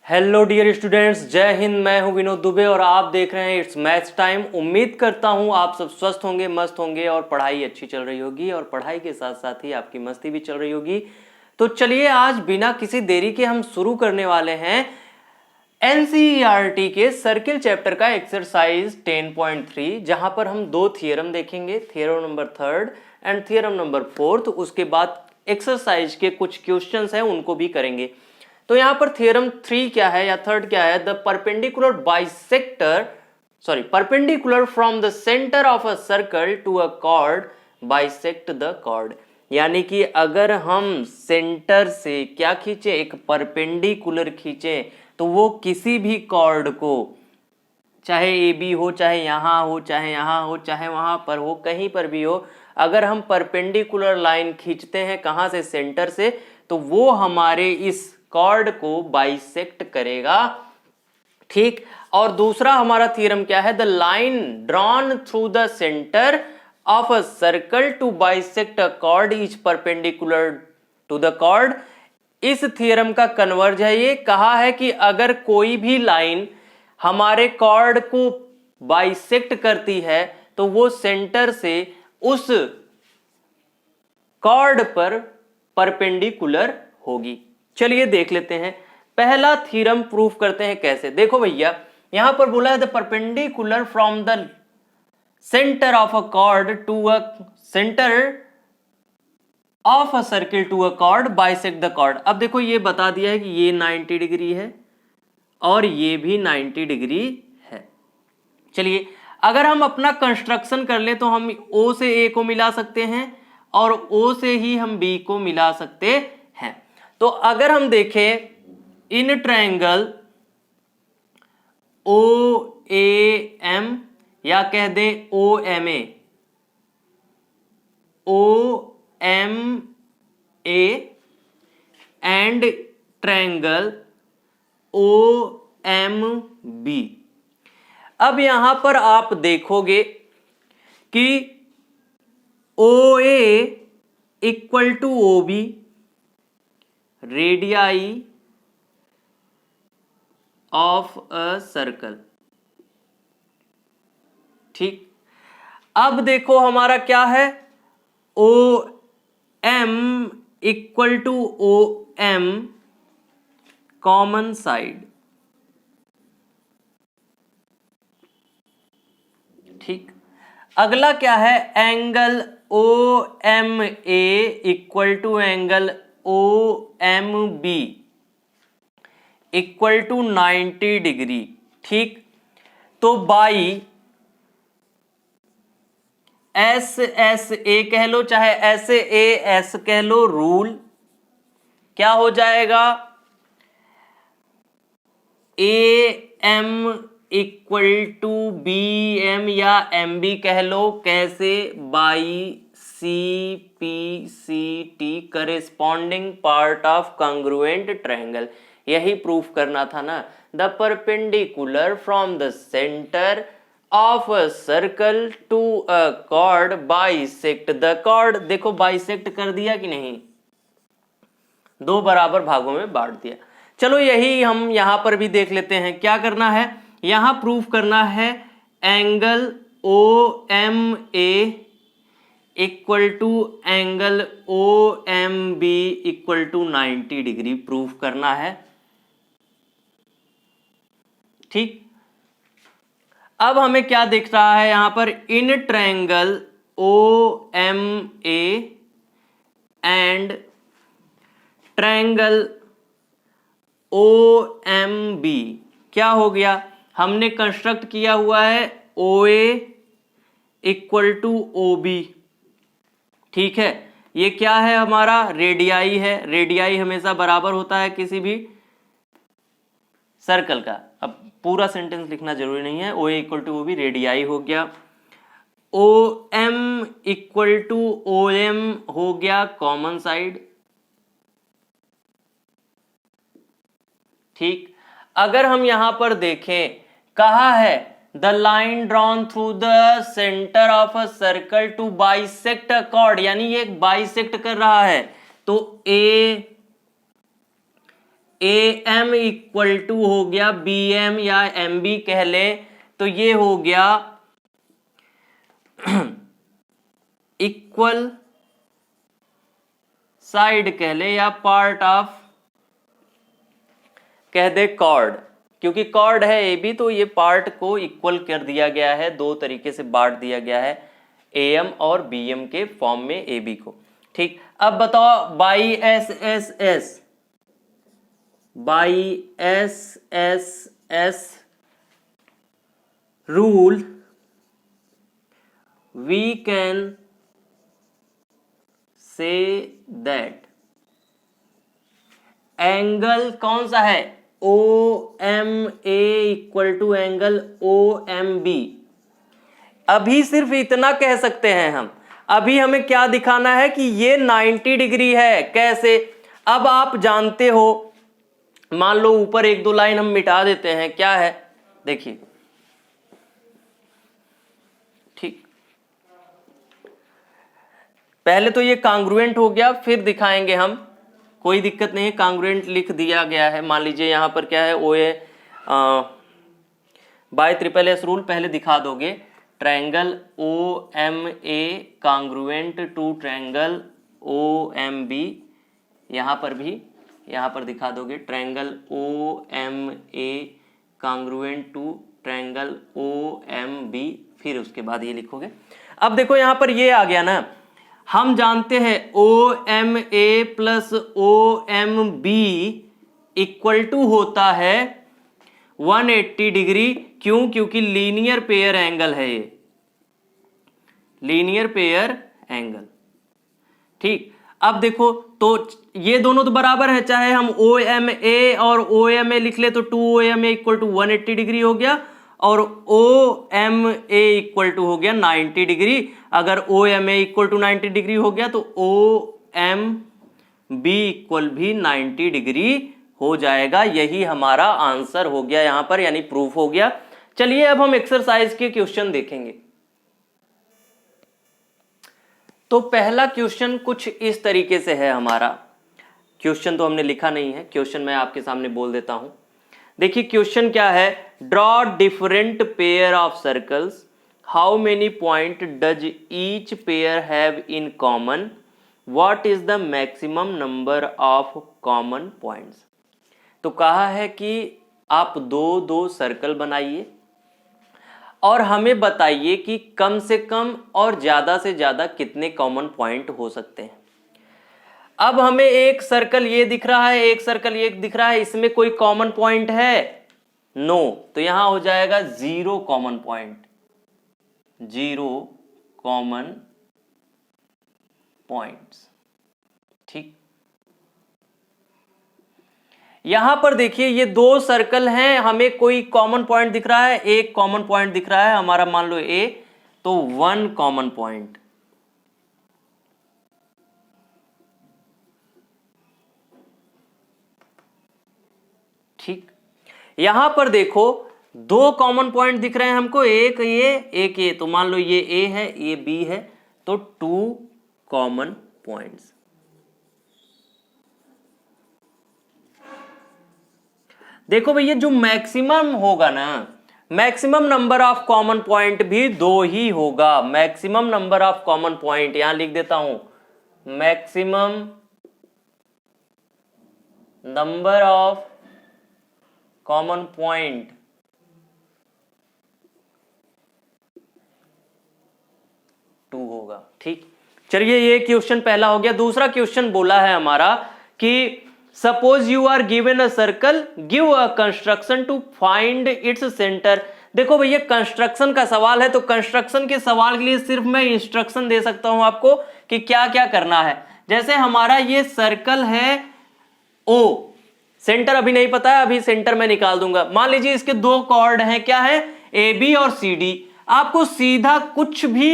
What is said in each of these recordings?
Hello dear students, जय हिंद। मैं हूं विनोद दुबे और आप देख रहे हैं इट्स मैथ्स टाइम। उम्मीद करता हूं आप सब स्वस्थ होंगे, मस्त होंगे और पढ़ाई अच्छी चल रही होगी और पढ़ाई के साथ साथ ही आपकी मस्ती भी चल रही होगी। तो चलिए आज बिना किसी देरी के हम शुरू करने वाले हैं एनसीईआरटी के सर्किल चैप्टर का एक्सरसाइज 10.3, जहां पर हम दो थियरम देखेंगे, theorem number third and theorem number fourth. उसके बाद एक्सरसाइज के कुछ क्वेश्चंस हैं उनको भी करेंगे। तो यहां पर थियरम 3 क्या है या थर्ड क्या है? The perpendicular from the centre of a circle to a chord bisect the chord. यानी कि अगर हम सेंटर से क्या खींचे, एक परपेंडिकुलर खींचे, तो वो किसी भी कॉर्ड को, चाहे ए बी हो, चाहे यहां हो, चाहे यहां हो, चाहे वहां पर हो, कहीं पर भी हो, अगर हम परपेंडिकुलर लाइन खींचते हैं कहां से, सेंटर से, तो वो हमारे इस कॉर्ड को बाइसेक्ट करेगा। ठीक। और दूसरा हमारा थ्योरम क्या है? The line drawn through the centre of a circle to bisect a chord is perpendicular to the chord. इस थ्योरम का कन्वर्ज है। ये कहा है कि अगर कोई भी लाइन हमारे कॉर्ड को बाइसेक्ट करती है तो वो सेंटर से उस कॉर्ड पर परपेंडिकुलर होगी। चलिए देख लेते हैं। पहला थ्योरम प्रूफ करते हैं कैसे। देखो भैया, यहां पर बोला है the perpendicular from the centre of a chord to a centre of a circle to a chord bisect the chord. अब देखो ये बता दिया है कि ये 90 डिग्री है और ये भी 90 डिग्री है। चलिए अगर हम अपना कंस्ट्रक्शन कर ले तो हम O से A को मिला सकते हैं और O से ही हम B को मिला सकते हैं। तो अगर हम देखें इन ट्रायंगल OAM या कह दें OMA, एंड ट्रायंगल OMB। अब यहां पर आप देखोगे कि OA equal to OB, radii of a circle. ठीक। अब देखो हमारा क्या है, OM इक्वल टू OM कॉमन साइड। ठीक। अगला क्या है, angle OMA equal to angle OMB equal to 90 degree. ठीक। तो बाई SSA कह लो, चाहे SAS कह लो, रूल क्या हो जाएगा, AM इक्वल टू BM या MB कह लो, कैसे, by CPCT corresponding part of congruent triangle. यही प्रूफ करना था ना। The perpendicular from the centre of a circle to a chord bisect the chord. देखो बाइसेक्ट कर दिया कि नहीं, दो बराबर भागों में बांट दिया। चलो यही हम यहां पर भी देख लेते हैं। क्या करना है, यहां प्रूफ करना है angle OMA equal to angle OMB equal to 90 degree proof करना है। ठीक। अब हमें क्या दिख रहा है यहां पर, in triangle OMA and triangle OMB क्या हो गया, हमने कंस्ट्रक्ट किया हुआ है OA इक्वल टू OB। ठीक है, ये क्या है हमारा, रेडियाई है। रेडियाई हमेशा बराबर होता है किसी भी सर्कल का। अब पूरा सेंटेंस लिखना जरूरी नहीं है। OA equal to OB radii हो गया। OM इक्वल टू OM हो गया कॉमन साइड। ठीक। अगर हम यहां पर देखें, कहा है the line drawn through the centre of a circle to bisect a chord, यानी ये बाइसेक्ट कर रहा है। तो ए एम इक्वल टू हो गया बी एम या एम बी कह ले, तो ये हो गया इक्वल साइड कह ले या पार्ट ऑफ कह दे कॉर्ड, क्योंकि कॉर्ड है ए बी तो ये पार्ट को इक्वल कर दिया गया है, दो तरीके से बांट दिया गया है ए एम और बी एम के फॉर्म में ए बी को। ठीक, अब बताओ by S S S, by S S S rule we can say that angle कौन सा है O M A equal to angle O M B. अभी सिर्फ इतना कह सकते हैं हम, अभी हमें क्या दिखाना है कि ये 90 डिग्री है। कैसे? अब आप जानते हो, मान लो ऊपर एक दो लाइन हम मिटा देते हैं, क्या है देखिए, ठीक, पहले तो ये कांग्रुएंट हो गया, फिर दिखाएंगे हम, कोई दिक्कत नहीं है, कांग्रुएंट लिख दिया गया है। मान लीजिए यहां पर क्या है, O A by triple S rule पहले दिखा दोगे, triangle O M A congruent to triangle O M B, यहां पर भी यहां पर दिखा दोगे triangle O M A congruent to triangle O M B, फिर उसके बाद ये लिखोगे। अब देखो यहां पर ये आ गया ना, हम जानते हैं O M A plus O M B equal to होता है 180 डिग्री। क्यों? क्योंकि लीनियर पेयर एंगल है ये, लीनियर पेयर एंगल। ठीक, अब देखो तो ये दोनों तो बराबर है, चाहे हम ओ एम ए और ओ एम ए लिख ले तो 2 O M A equal to 180 degree हो गया, और O M A equal to हो गया 90 डिग्री। अगर O M A equal to 90 degree हो गया तो ओ एम बी इक्वल भी 90 डिग्री हो जाएगा। यही हमारा आंसर हो गया यहां पर, यानी प्रूफ हो गया। चलिए अब हम एक्सरसाइज के क्वेश्चन देखेंगे। तो पहला क्वेश्चन कुछ इस तरीके से है हमारा, क्वेश्चन तो हमने लिखा नहीं है, क्वेश्चन मैं आपके सामने बोल देता हूं। देखिए क्वेश्चन क्या है, draw different pair of circles, how many point does each pair have in common, what is the maximum number of common points. तो कहा है कि आप दो दो सर्कल बनाइए और हमें बताइए कि कम से कम और ज्यादा से ज्यादा कितने कॉमन पॉइंट हो सकते हैं। अब हमें एक सर्कल ये दिख रहा है, एक सर्कल ये दिख रहा है, इसमें कोई कॉमन पॉइंट है? नो, तो यहां हो जाएगा 0 कॉमन पॉइंट, 0 कॉमन पॉइंट्स। ठीक, यहां पर देखिए ये दो सर्कल हैं, हमें कोई कॉमन पॉइंट दिख रहा है, एक कॉमन पॉइंट दिख रहा है हमारा, मान लो ए, तो 1 कॉमन पॉइंट। ठीक, यहां पर देखो दो कॉमन पॉइंट दिख रहे हैं हमको, एक ये, तो मान लो ये ए है, ये बी है, तो 2 कॉमन पॉइंट्स। देखो भैया जो मैक्सिमम होगा ना, maximum number of common point भी 2 ही होगा। Maximum number of common point यहां लिख देता हूं, maximum number of common point 2 होगा। ठीक, चलिए ये क्वेश्चन पहला हो गया। दूसरा क्वेश्चन बोला है हमारा कि suppose you are given a circle, give a construction to find its centre. देखो भैया कंस्ट्रक्शन का सवाल है, तो कंस्ट्रक्शन के सवाल के लिए सिर्फ मैं इंस्ट्रक्शन दे सकता हूं आपको कि क्या क्या करना है। जैसे हमारा ये सर्कल है ओ, सेंटर अभी नहीं पता है, अभी सेंटर मैं निकाल दूंगा। मान लीजिए इसके दो कॉर्ड हैं, क्या है, ए बी और सी डी। आपको सीधा कुछ भी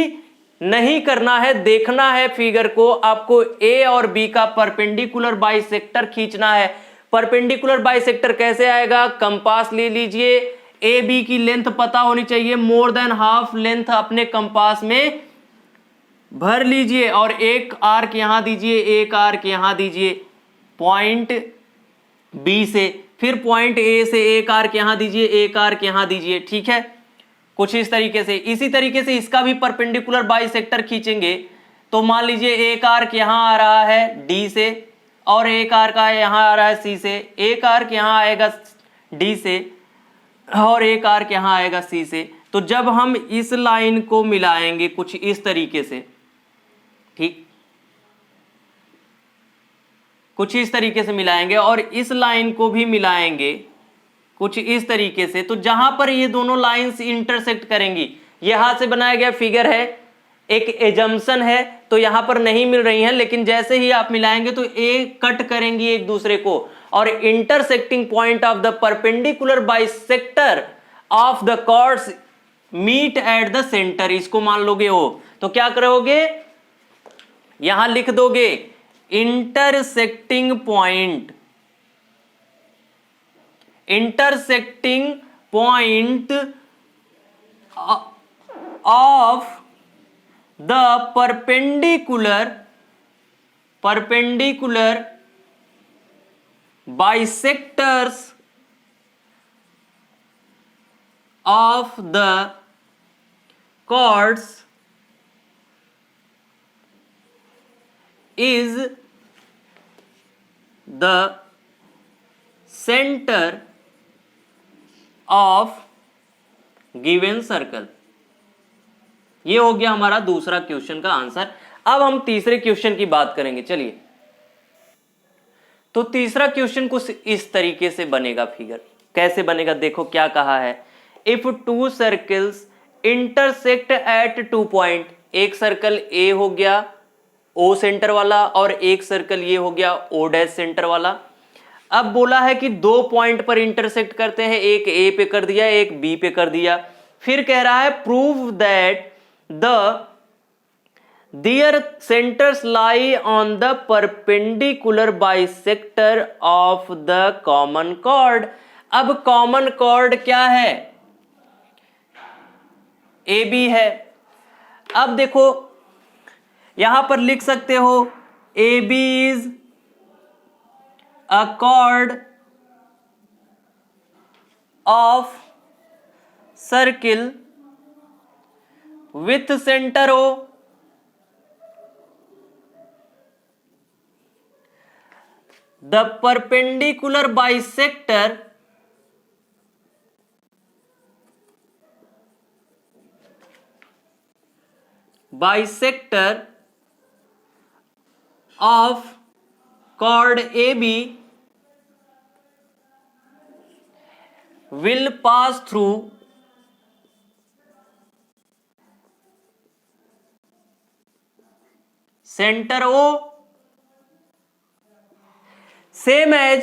नहीं करना है, देखना है फिगर को, आपको ए और बी का परपेंडिकुलर बाइसेक्टर खींचना है। परपेंडिकुलर बाइसेक्टर कैसे आएगा, कंपास ले लीजिए, ए बी की लेंथ पता होनी चाहिए, मोर देन हाफ लेंथ अपने कंपास में भर लीजिए और एक आर्क यहां दीजिए, एक आर्क यहां दीजिए। पॉइंट बी से, फिर पॉइंट ए से एक आर्क यहां दीजिए, एक आर्क यहां दीजिए, ठीक है, कुछ इस तरीके से। इसी तरीके से इसका भी परपेंडिकुलर बाइसेक्टर खींचेंगे तो मान लीजिए एक आर्क यहां आ रहा है डी से और एक आर्क यहां आ रहा है सी से, एक आर्क यहां आएगा डी से और एक आर्क यहां आएगा सी से। तो जब हम इस लाइन को मिलाएंगे कुछ इस तरीके से, ठीक, कुछ इस तरीके से मिलाएंगे और इस लाइन को भी मिलाएंगे कुछ इस तरीके से, तो जहां पर ये दोनों लाइंस इंटरसेक्ट करेंगी, ये हाथ से बनाया गया फिगर है, एक एजम्पशन है, तो यहां पर नहीं मिल रही हैं, लेकिन जैसे ही आप मिलाएंगे तो एक कट करेंगी एक दूसरे को और intersecting point of the perpendicular bisector of the chords meet at the centre, इसको मान लोगे हो। तो क्या करोगे, यहां लिख दोगे intersecting point of the perpendicular bisectors of the chords is the center of given circle। ये हो गया हमारा दूसरा क्वेश्चन का आंसर। अब हम तीसरे क्वेश्चन की बात करेंगे। चलिए, तो तीसरा क्वेश्चन कुछ इस तरीके से बनेगा। फिगर कैसे बनेगा, देखो क्या कहा है, if two circles intersect at 2 point, एक सर्कल ए हो गया ओ सेंटर वाला और एक सर्कल ये हो गया ओ डैश सेंटर वाला। अब बोला है कि 2 पॉइंट पर इंटरसेक्ट करते हैं, एक ए पे कर दिया एक बी पे कर दिया। फिर कह रहा है prove that their centers lie on the perpendicular bisector of the common chord। अब कॉमन कॉर्ड क्या है, ए बी है। अब देखो यहां पर लिख सकते हो A B is a chord of circle with center O। The perpendicular bisector of chord AB will pass through center O same as.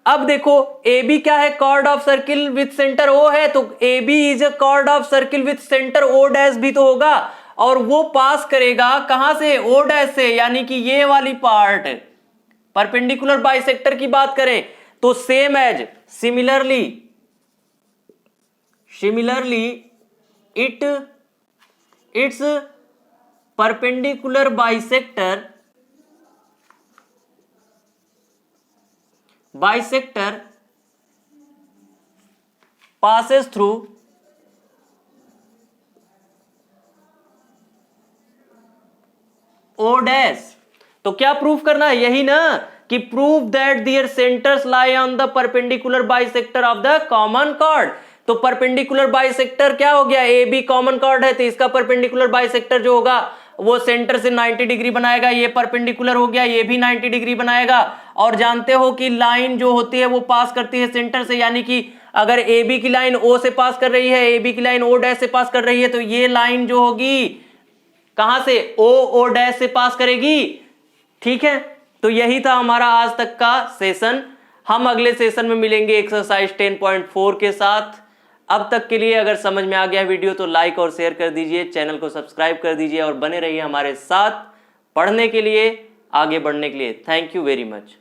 अब देखो ए बी क्या है, chord of circle with centre O है, तो A B is a chord of circle with centre O dash भी तो होगा, और वो पास करेगा कहां से, ओ डैश से, यानी कि ये वाली पार्ट। परपेंडिकुलर बाइसेक्टर की बात करें तो same as, similarly its perpendicular bisector passes through O dash. तो क्या प्रूफ करना है, यही ना कि prove that their centres lie on the perpendicular bisector of the common chord. तो परपेंडिकुलर बाइसेक्टर क्या हो गया, ए बी कॉमन कॉर्ड है, तो इसका परपेंडिकुलर बाइसेक्टर जो होगा वो सेंटर से 90 डिग्री बनाएगा, ये परपेंडिकुलर हो गया, ये भी 90 डिग्री बनाएगा। और जानते हो कि लाइन जो होती है वो पास करती है सेंटर से, यानी कि अगर ए बी की लाइन ओ से पास कर रही है, ए बी की लाइन ओ डैश से पास कर रही है, तो ये लाइन जो होगी कहां से, ओ डैश से पास करेगी। ठीक है, तो यही था हमारा आज तक का सेशन। हम अगले सेशन में मिलेंगे एक्सरसाइज 10.4 के साथ। अब तक के लिए अगर समझ में आ गया वीडियो तो लाइक और शेयर कर दीजिए, चैनल को सब्सक्राइब कर दीजिए और बने रहिए हमारे साथ पढ़ने के लिए, आगे बढ़ने के लिए। Thank you very much.